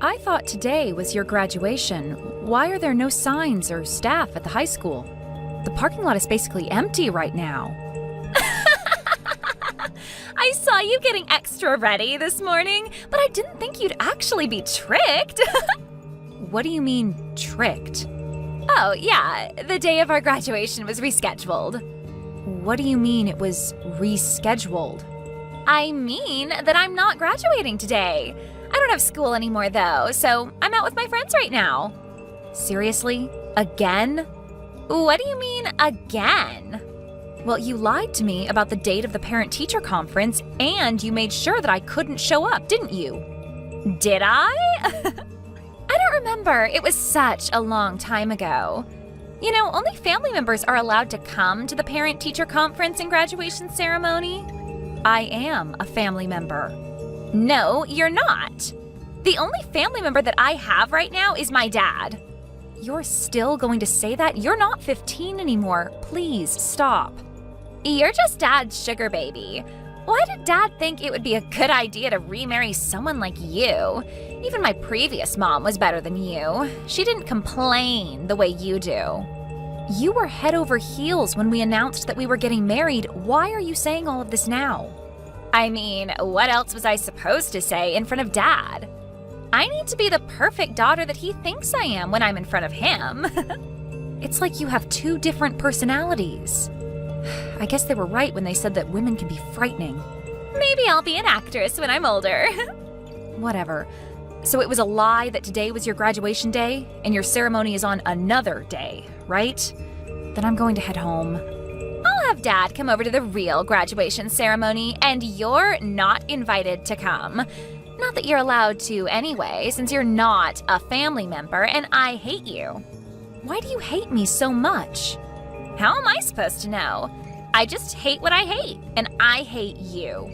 I thought today was your graduation. Why are there no signs or staff at the high school? The parking lot is basically empty right now. I saw you getting extra ready this morning, but I didn't think you'd actually be tricked. What do you mean, tricked? Oh, yeah, the day of our graduation was rescheduled. What do you mean it was rescheduled? I mean that I'm not graduating today. I don't have school anymore, though, so I'm out with my friends right now. Seriously? Again? What do you mean, again? Well, you lied to me about the date of the parent-teacher conference, and you made sure that I couldn't show up, didn't you? Did I? I don't remember. It was such a long time ago. You know, only family members are allowed to come to the parent-teacher conference and graduation ceremony. I am a family member. No, you're not. The only family member that I have right now is my dad. You're still going to say that? You're not 15 anymore. Please, stop. You're just Dad's sugar baby. Why did Dad think it would be a good idea to remarry someone like you? Even my previous mom was better than you. She didn't complain the way you do. You were head over heels when we announced that we were getting married. Why are you saying all of this now? I mean, what else was I supposed to say in front of Dad? I need to be the perfect daughter that he thinks I am when I'm in front of him. It's like you have two different personalities. I guess they were right when they said that women can be frightening. Maybe I'll be an actress when I'm older. Whatever. So it was a lie that today was your graduation day, and your ceremony is on another day, right? Then I'm going to head home. I'll have Dad come over to the real graduation ceremony, and you're not invited to come. Not that you're allowed to anyway, since you're not a family member and I hate you. Why do you hate me so much? How am I supposed to know? I just hate what I hate, and I hate you.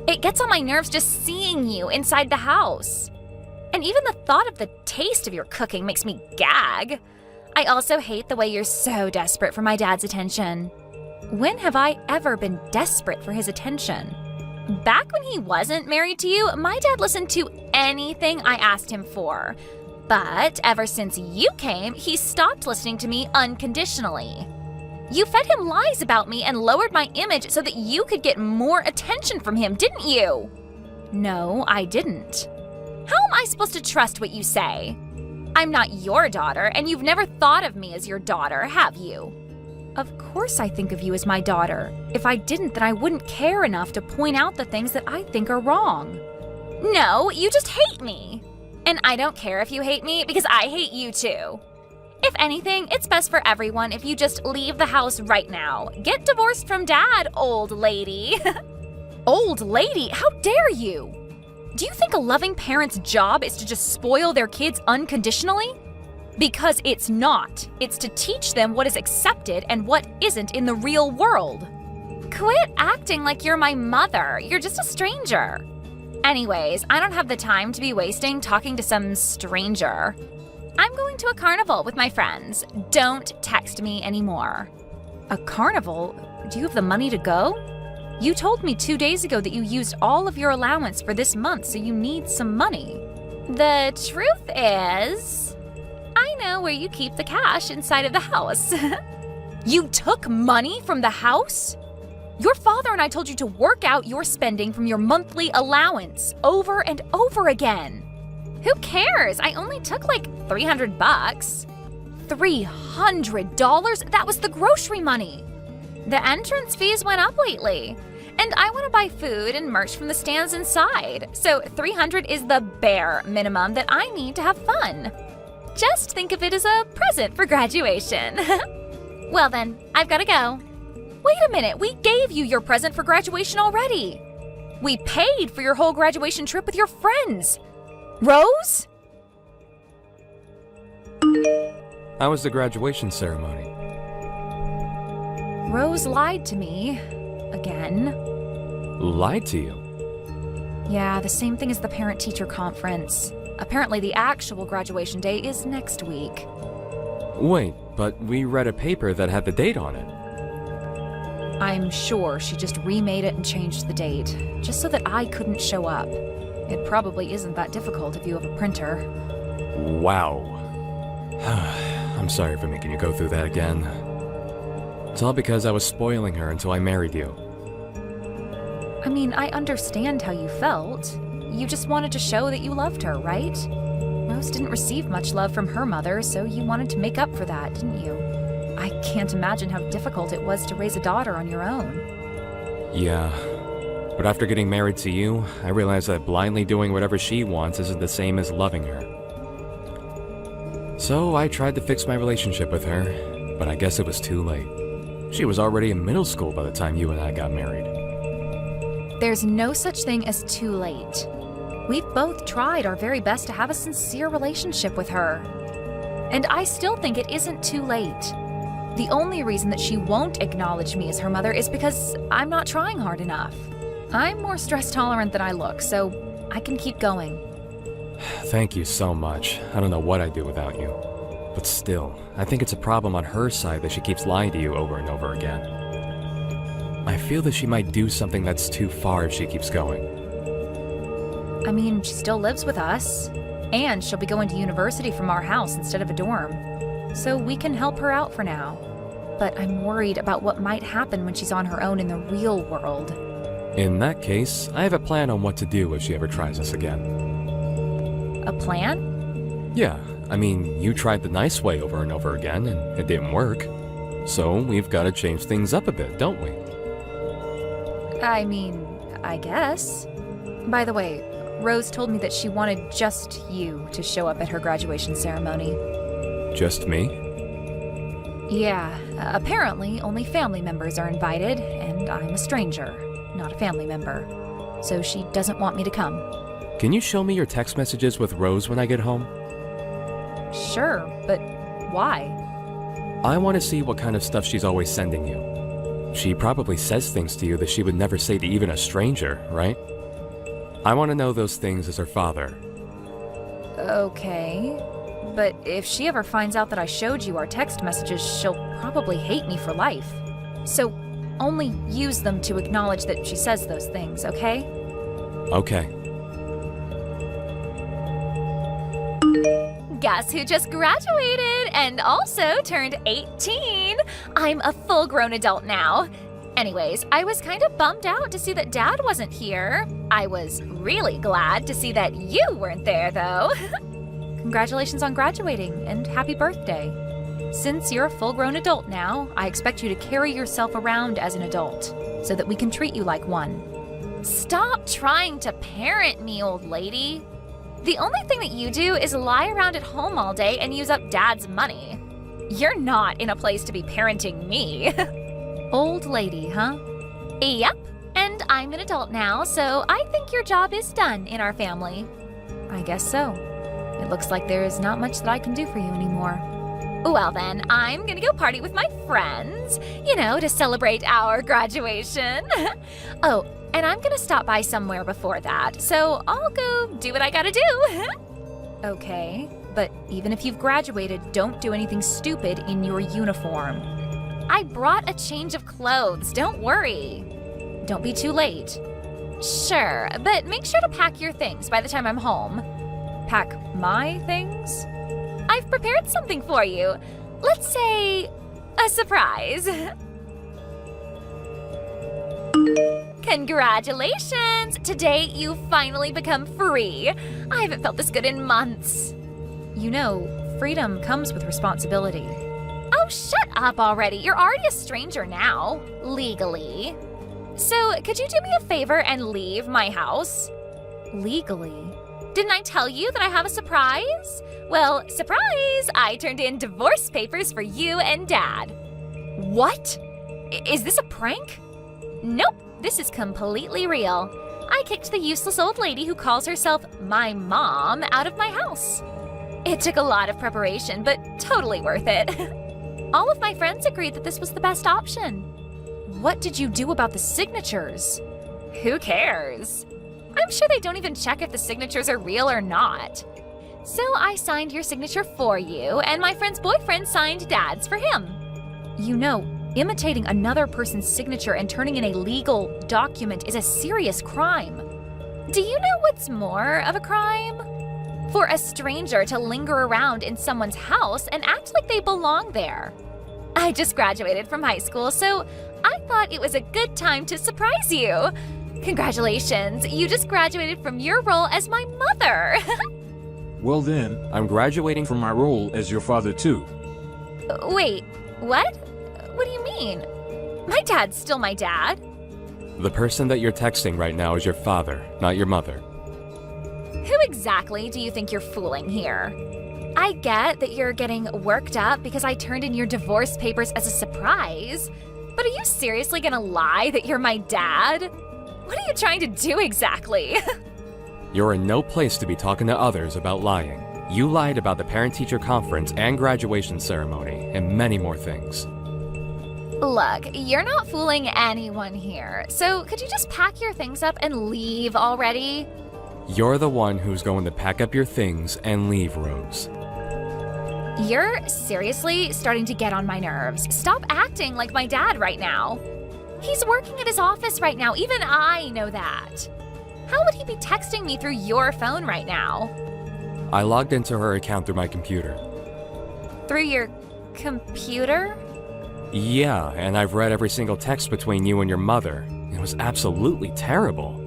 It gets on my nerves just seeing you inside the house. And even the thought of the taste of your cooking makes me gag. I also hate the way you're so desperate for my dad's attention. When have I ever been desperate for his attention? Back when he wasn't married to you, my dad listened to anything I asked him for. But ever since you came, he stopped listening to me unconditionally. You fed him lies about me and lowered my image so that you could get more attention from him, didn't you? No, I didn't. How am I supposed to trust what you say? I'm not your daughter, and you've never thought of me as your daughter, have you? Of course I think of you as my daughter. If I didn't, then I wouldn't care enough to point out the things that I think are wrong. No, you just hate me. And I don't care if you hate me, because I hate you too. If anything, it's best for everyone if you just leave the house right now. Get divorced from Dad, old lady. Old lady? How dare you? Do you think a loving parent's job is to just spoil their kids unconditionally? Because it's not. It's to teach them what is accepted and what isn't in the real world. Quit acting like you're my mother. You're just a stranger. Anyways, I don't have the time to be wasting talking to some stranger. I'm going to a carnival with my friends. Don't text me anymore. A carnival? Do you have the money to go? You told me 2 days ago that you used all of your allowance for this month, so you need some money. The truth is, I know where you keep the cash inside of the house. You took money from the house? Your father and I told you to work out your spending from your monthly allowance over and over again. Who cares? I only took like $300. $300? That was the grocery money. The entrance fees went up lately. And I want to buy food and merch from the stands inside. So $300 is the bare minimum that I need to have fun. Just think of it as a present for graduation. Well then, I've got to go. Wait a minute, we gave you your present for graduation already. We paid for your whole graduation trip with your friends. Rose? How was the graduation ceremony? Rose lied to me. Again. Lied to you? Yeah, the same thing as the parent-teacher conference. Apparently the actual graduation day is next week. Wait, but we read a paper that had the date on it. I'm sure she just remade it and changed the date, just so that I couldn't show up. It probably isn't that difficult if you have a printer. Wow. I'm sorry for making you go through that again. It's all because I was spoiling her until I married you. I mean, I understand how you felt. You just wanted to show that you loved her, right? Rose didn't receive much love from her mother, so you wanted to make up for that, didn't you? I can't imagine how difficult it was to raise a daughter on your own. Yeah. But after getting married to you, I realized that blindly doing whatever she wants isn't the same as loving her. So I tried to fix my relationship with her, but I guess it was too late. She was already in middle school by the time you and I got married. There's no such thing as too late. We've both tried our very best to have a sincere relationship with her. And I still think it isn't too late. The only reason that she won't acknowledge me as her mother is because I'm not trying hard enough. I'm more stress tolerant than I look, so I can keep going. Thank you so much. I don't know what I'd do without you. But still, I think it's a problem on her side that she keeps lying to you over and over again. I feel that she might do something that's too far if she keeps going. I mean, she still lives with us. And she'll be going to university from our house instead of a dorm. So we can help her out for now. But I'm worried about what might happen when she's on her own in the real world. In that case, I have a plan on what to do if she ever tries us again. A plan? Yeah, I mean, you tried the nice way over and over again, and it didn't work. So we've got to change things up a bit, don't we? I mean, I guess. By the way, Rose told me that she wanted just you to show up at her graduation ceremony. Just me? Yeah, apparently only family members are invited, and I'm a stranger, not a family member. So she doesn't want me to come. Can you show me your text messages with Rose when I get home? Sure, but why? I want to see what kind of stuff she's always sending you. She probably says things to you that she would never say to even a stranger, right? I want to know those things as her father. Okay, but if she ever finds out that I showed you our text messages, she'll probably hate me for life. So only use them to acknowledge that she says those things, okay? Okay. Guess who just graduated and also turned 18? I'm a full-grown adult now. Anyways, I was kind of bummed out to see that Dad wasn't here. I was really glad to see that you weren't there, though. Congratulations on graduating, and happy birthday. Since you're a full-grown adult now, I expect you to carry yourself around as an adult, so that we can treat you like one. Stop trying to parent me, old lady. The only thing that you do is lie around at home all day and use up Dad's money. You're not in a place to be parenting me. Old lady, huh? Yep, and I'm an adult now, so I think your job is done in our family. I guess so. It looks like there is not much that I can do for you anymore. Well then, I'm gonna go party with my friends, to celebrate our graduation. Oh, and I'm gonna stop by somewhere before that, so I'll go do what I gotta do. Okay, but even if you've graduated, don't do anything stupid in your uniform. I brought a change of clothes, don't worry. Don't be too late. Sure, but make sure to pack your things by the time I'm home. Pack my things? I've prepared something for you. Let's say a surprise. Congratulations! Today you finally become free. I haven't felt this good in months. Freedom comes with responsibility. Oh, shut up already. You're already a stranger now, legally. So, could you do me a favor and leave my house? Legally? Didn't I tell you that I have a surprise? Well, surprise! I turned in divorce papers for you and Dad. What? Is this a prank? Nope, this is completely real. I kicked the useless old lady who calls herself my mom out of my house. It took a lot of preparation, but totally worth it. All of my friends agreed that this was the best option. What did you do about the signatures? Who cares? I'm sure they don't even check if the signatures are real or not. So I signed your signature for you, and my friend's boyfriend signed Dad's for him. Imitating another person's signature and turning in a legal document is a serious crime. Do you know what's more of a crime? For a stranger to linger around in someone's house and act like they belong there. I just graduated from high school, so I thought it was a good time to surprise you. Congratulations, you just graduated from your role as my mother. Well then, I'm graduating from my role as your father too. Wait, what? What do you mean? My dad's still my dad. The person that you're texting right now is your father, not your mother. Who exactly do you think you're fooling here? I get that you're getting worked up because I turned in your divorce papers as a surprise, but are you seriously gonna lie that you're my dad? What are you trying to do exactly? You're in no place to be talking to others about lying. You lied about the parent-teacher conference and graduation ceremony, and many more things. Look, you're not fooling anyone here, so could you just pack your things up and leave already? You're the one who's going to pack up your things and leave, Rose. You're seriously starting to get on my nerves. Stop acting like my dad right now. He's working at his office right now, even I know that. How would he be texting me through your phone right now? I logged into her account through my computer. Through your computer? Yeah, and I've read every single text between you and your mother. It was absolutely terrible.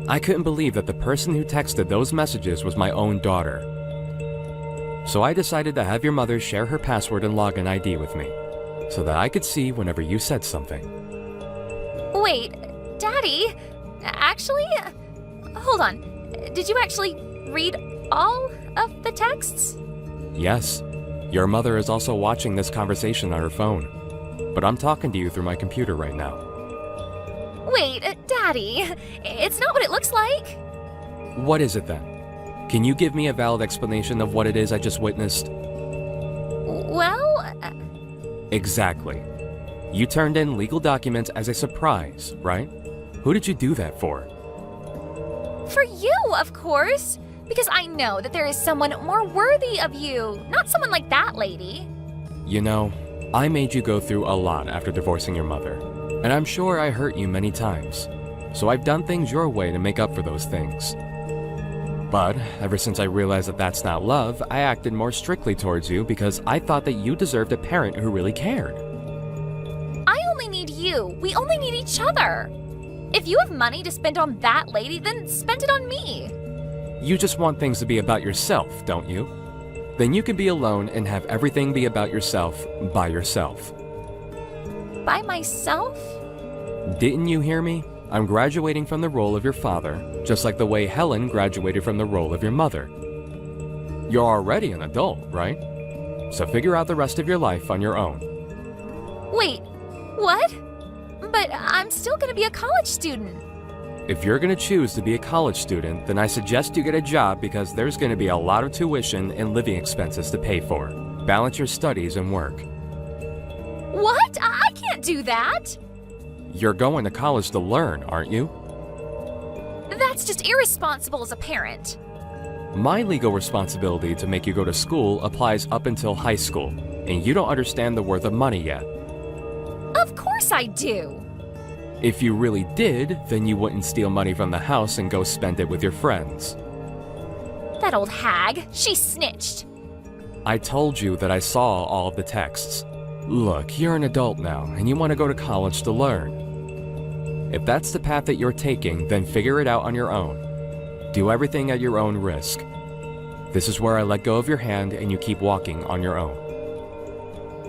I couldn't believe that the person who texted those messages was my own daughter. So I decided to have your mother share her password and login ID with me, so that I could see whenever you said something. Wait, Daddy? Actually? Hold on. Did you actually read all of the texts? Yes. Your mother is also watching this conversation on her phone. But I'm talking to you through my computer right now. Wait, Daddy, it's not what it looks like. What is it then? Can you give me a valid explanation of what it is I just witnessed? Well... Exactly. You turned in legal documents as a surprise, right? Who did you do that for? For you, of course. Because I know that there is someone more worthy of you, not someone like that lady. You know, I made you go through a lot after divorcing your mother, and I'm sure I hurt you many times. So I've done things your way to make up for those things. But ever since I realized that that's not love, I acted more strictly towards you because I thought that you deserved a parent who really cared. I only need you. We only need each other. If you have money to spend on that lady, then spend it on me. You just want things to be about yourself, don't you? Then you can be alone and have everything be about yourself by yourself. By myself? Didn't you hear me? I'm graduating from the role of your father, just like the way Helen graduated from the role of your mother. You're already an adult, right? So figure out the rest of your life on your own. Wait, what? But I'm still gonna be a college student. If you're gonna choose to be a college student, then I suggest you get a job because there's gonna be a lot of tuition and living expenses to pay for. Balance your studies and work. What? I can't do that. You're going to college to learn, aren't you? That's just irresponsible as a parent. My legal responsibility to make you go to school applies up until high school, and you don't understand the worth of money yet. Of course I do. If you really did, then you wouldn't steal money from the house and go spend it with your friends. That old hag, she snitched. I told you that I saw all of the texts. Look, you're an adult now, and you want to go to college to learn. If that's the path that you're taking, then figure it out on your own. Do everything at your own risk. This is where I let go of your hand and you keep walking on your own.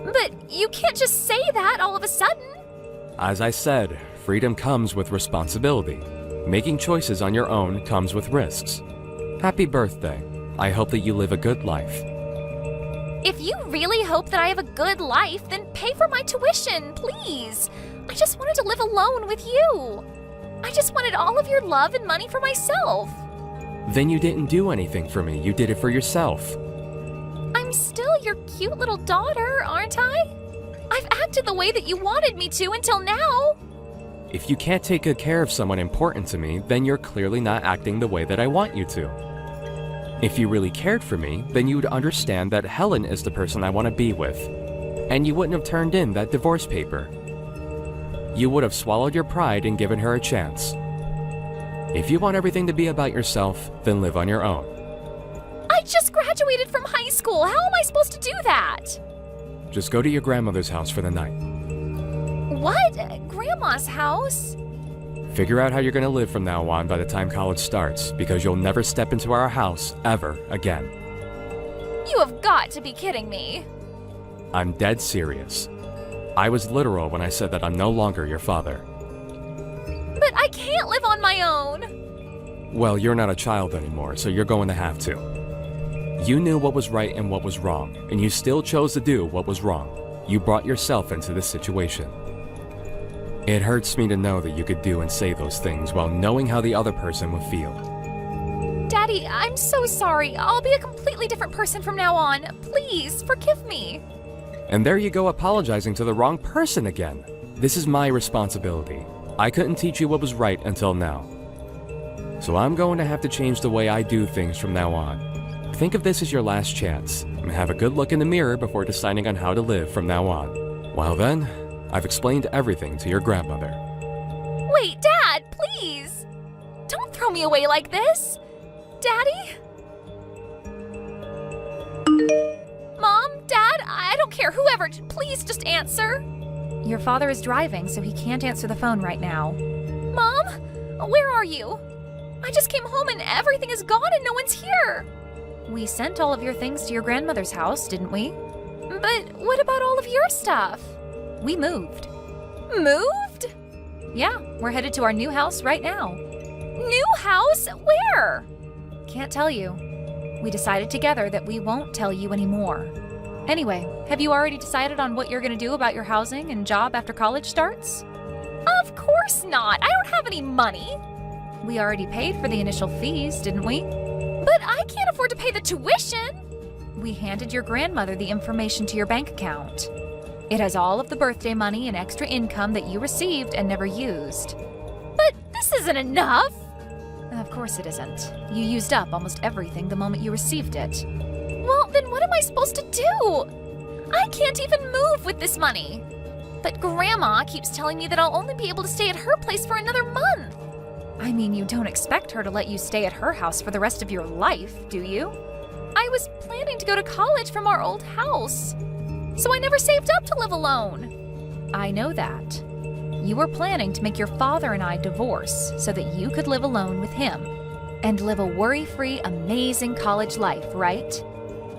But you can't just say that all of a sudden. As I said, freedom comes with responsibility. Making choices on your own comes with risks. Happy birthday. I hope that you live a good life. If you really hope that I have a good life, then pay for my tuition, please. I just wanted to live alone with you. I just wanted all of your love and money for myself. Then you didn't do anything for me. You did it for yourself. I'm still your cute little daughter, aren't I? I've acted the way that you wanted me to until now. If you can't take good care of someone important to me, then you're clearly not acting the way that I want you to. If you really cared for me, then you would understand that Helen is the person I want to be with. And you wouldn't have turned in that divorce paper. You would have swallowed your pride and given her a chance. If you want everything to be about yourself, then live on your own. I just graduated from high school. How am I supposed to do that? Just go to your grandmother's house for the night. What? Grandma's house? Figure out how you're going to live from now on by the time college starts, because you'll never step into our house ever again. You have got to be kidding me. I'm dead serious. I was literal when I said that I'm no longer your father. But I can't live on my own. Well, you're not a child anymore, so you're going to have to. You knew what was right and what was wrong, and you still chose to do what was wrong. You brought yourself into this situation. It hurts me to know that you could do and say those things while knowing how the other person would feel. Daddy, I'm so sorry. I'll be a completely different person from now on. Please, forgive me. And there you go apologizing to the wrong person again. This is my responsibility. I couldn't teach you what was right until now. So I'm going to have to change the way I do things from now on. Think of this as your last chance, and have a good look in the mirror before deciding on how to live from now on. Well then, I've explained everything to your grandmother. Wait, Dad, please! Don't throw me away like this! Daddy? Mom? Dad? I don't care, whoever, please just answer. Your father is driving, so he can't answer the phone right now. Mom? Where are you? I just came home and everything is gone and no one's here. We sent all of your things to your grandmother's house, didn't we? But what about all of your stuff? We moved. Moved? Yeah, we're headed to our new house right now. New house? Where? Can't tell you. We decided together that we won't tell you anymore. Anyway, have you already decided on what you're going to do about your housing and job after college starts? Of course not. I don't have any money. We already paid for the initial fees, didn't we? But I can't afford to pay the tuition. We handed your grandmother the information to your bank account. It has all of the birthday money and extra income that you received and never used. But this isn't enough. Of course it isn't. You used up almost everything the moment you received it. Well, then what am I supposed to do? I can't even move with this money. But Grandma keeps telling me that I'll only be able to stay at her place for another month. I mean, you don't expect her to let you stay at her house for the rest of your life, do you? I was planning to go to college from our old house, so I never saved up to live alone. I know that. You were planning to make your father and I divorce so that you could live alone with him and live a worry-free, amazing college life, right?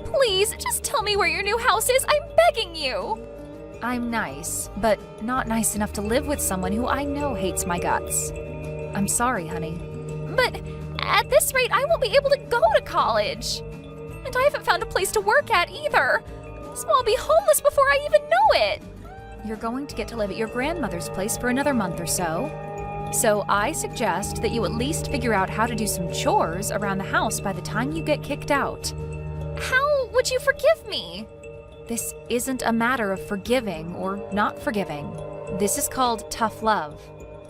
Please, just tell me where your new house is. I'm begging you. I'm nice, but not nice enough to live with someone who I know hates my guts. I'm sorry, honey. But at this rate, I won't be able to go to college. And I haven't found a place to work at either. So I'll be homeless before I even know it. You're going to get to live at your grandmother's place for another month or so. So I suggest that you at least figure out how to do some chores around the house by the time you get kicked out. How would you forgive me? This isn't a matter of forgiving or not forgiving. This is called tough love.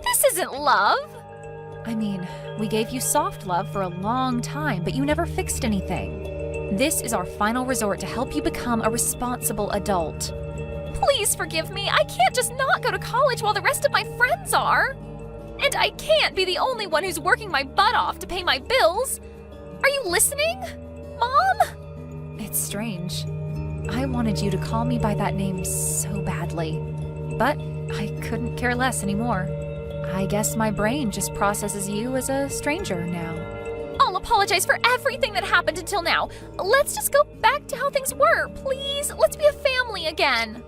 This isn't love. I mean, we gave you soft love for a long time, but you never fixed anything. This is our final resort to help you become a responsible adult. Please forgive me. I can't just not go to college while the rest of my friends are. And I can't be the only one who's working my butt off to pay my bills. Are you listening, Mom? It's strange. I wanted you to call me by that name so badly, but I couldn't care less anymore. I guess my brain just processes you as a stranger now. I'll apologize for everything that happened until now. Let's just go back to how things were, please. Let's be a family again.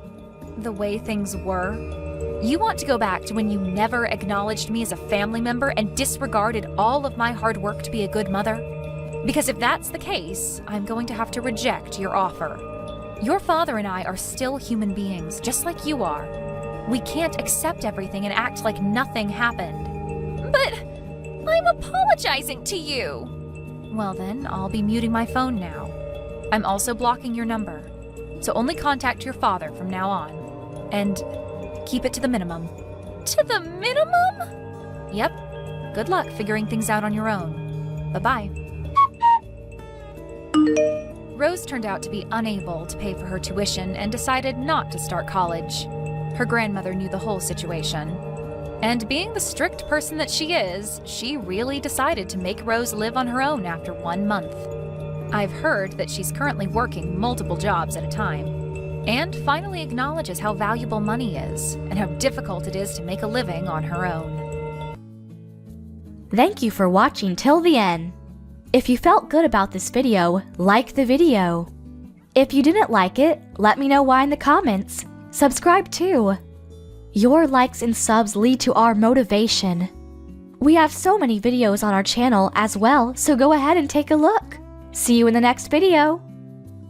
The way things were? You want to go back to when you never acknowledged me as a family member and disregarded all of my hard work to be a good mother? Because if that's the case, I'm going to have to reject your offer. Your father and I are still human beings, just like you are. We can't accept everything and act like nothing happened. But I'm apologizing to you. Well then, I'll be muting my phone now. I'm also blocking your number, so only contact your father from now on. And keep it to the minimum. To the minimum? Yep. Good luck figuring things out on your own. Bye-bye. Rose turned out to be unable to pay for her tuition and decided not to start college. Her grandmother knew the whole situation. And being the strict person that she is, she really decided to make Rose live on her own after 1 month. I've heard that she's currently working multiple jobs at a time, and finally acknowledges how valuable money is and how difficult it is to make a living on her own. Thank you for watching till the end. If you felt good about this video, like the video. If you didn't like it, let me know why in the comments. Subscribe too. Your likes and subs lead to our motivation. We have so many videos on our channel as well, so go ahead and take a look. See you in the next video.